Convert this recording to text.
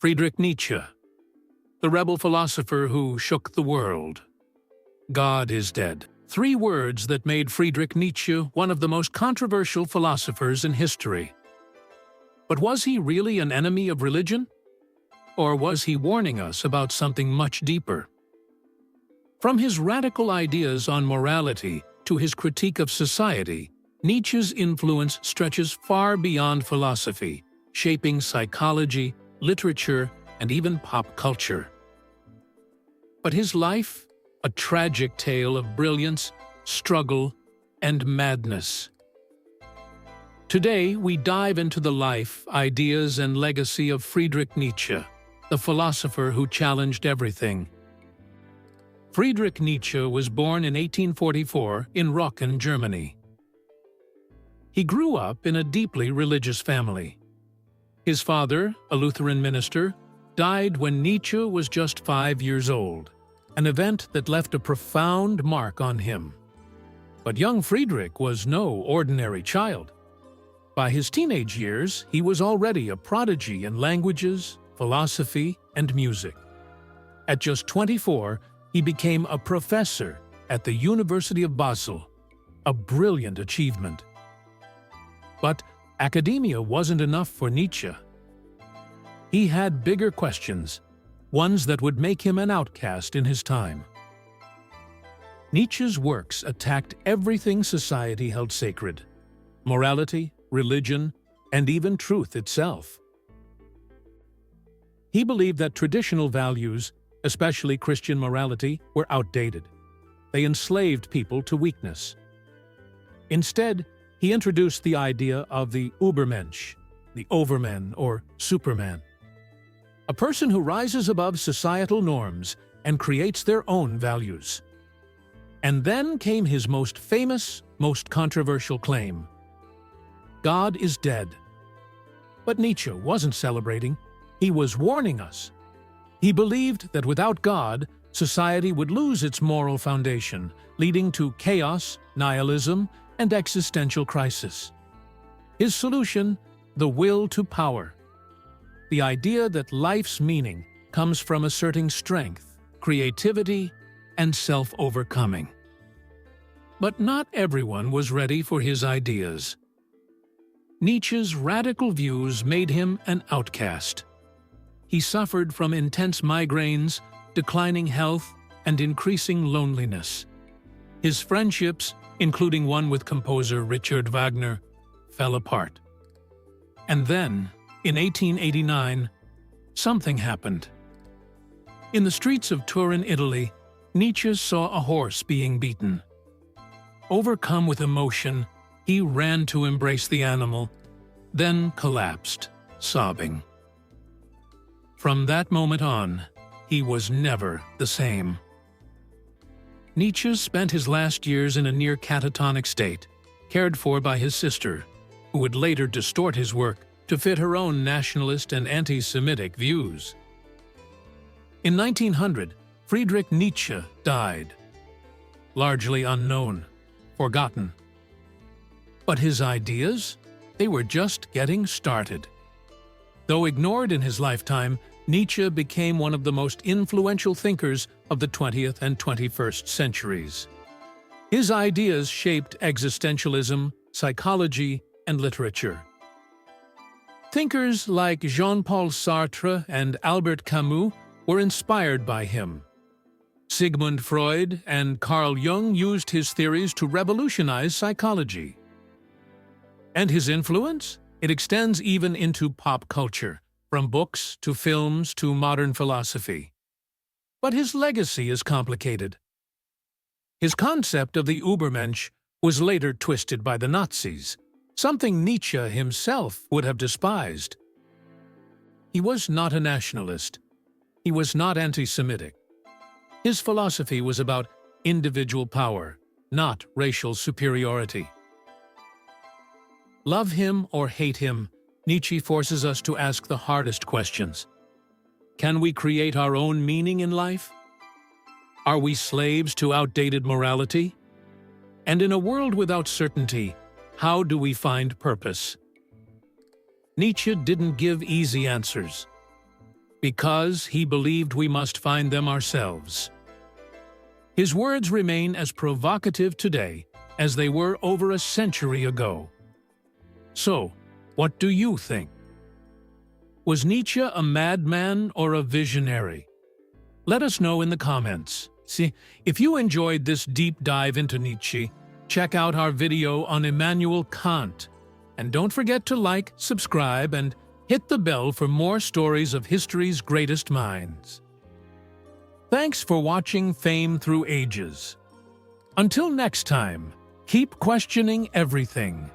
Friedrich Nietzsche, the rebel philosopher who shook the world. God is dead. 3 words that made Friedrich Nietzsche one of the most controversial philosophers in history. But was he really an enemy of religion? Or was he warning us about something much deeper? From his radical ideas on morality to his critique of society, Nietzsche's influence stretches far beyond philosophy, shaping psychology, literature, and even pop culture. But his life, a tragic tale of brilliance, struggle, and madness. Today, we dive into the life, ideas, and legacy of Friedrich Nietzsche, the philosopher who challenged everything. Friedrich Nietzsche was born in 1844 in Rocken, Germany. He grew up in a deeply religious family. His father, a Lutheran minister, died when Nietzsche was just 5 years old, an event that left a profound mark on him. But young Friedrich was no ordinary child. By his teenage years, he was already a prodigy in languages, philosophy, and music. At just 24, he became a professor at the University of Basel, a brilliant achievement. But academia wasn't enough for Nietzsche. He had bigger questions, ones that would make him an outcast in his time. Nietzsche's works attacked everything society held sacred: morality, religion, and even truth itself. He believed that traditional values, especially Christian morality, were outdated. They enslaved people to weakness. Instead, he introduced the idea of the Übermensch, the overman or superman. A person who rises above societal norms and creates their own values. And then came his most famous, most controversial claim: God is dead. But Nietzsche wasn't celebrating, he was warning us. He believed that without God, society would lose its moral foundation, leading to chaos, nihilism, and existential crisis. His solution: the will to power. The idea that life's meaning comes from asserting strength, creativity, and self-overcoming. But not everyone was ready for his ideas. Nietzsche's radical views made him an outcast. He suffered from intense migraines, declining health, and increasing loneliness. His friendships, including one with composer Richard Wagner, fell apart. And then, in 1889, something happened. In the streets of Turin, Italy, Nietzsche saw a horse being beaten. Overcome with emotion, he ran to embrace the animal, then collapsed, sobbing. From that moment on, he was never the same. Nietzsche spent his last years in a near catatonic state, cared for by his sister, who would later distort his work to fit her own nationalist and anti-Semitic views. In 1900, Friedrich Nietzsche died, largely unknown, forgotten. But his ideas? They were just getting started. Though ignored in his lifetime, Nietzsche became one of the most influential thinkers of the 20th and 21st centuries. His ideas shaped existentialism, psychology, and literature. Thinkers like Jean-Paul Sartre and Albert Camus were inspired by him. Sigmund Freud and Carl Jung used his theories to revolutionize psychology. And his influence? It extends even into pop culture, from books to films to modern philosophy. But his legacy is complicated. His concept of the Übermensch was later twisted by the Nazis, something Nietzsche himself would have despised. He was not a nationalist. He was not anti-Semitic. His philosophy was about individual power, not racial superiority. Love him or hate him, Nietzsche forces us to ask the hardest questions. Can we create our own meaning in life? Are we slaves to outdated morality? And in a world without certainty, how do we find purpose? Nietzsche didn't give easy answers. because he believed we must find them ourselves. His words remain as provocative today as they were over a century ago. So, what do you think? Was Nietzsche a madman or a visionary? Let us know in the comments. See, if you enjoyed this deep dive into Nietzsche, check out our video on Immanuel Kant. And don't forget to like, subscribe, and hit the bell for more stories of history's greatest minds. Thanks for watching Fame Through Ages. Until next time, keep questioning everything.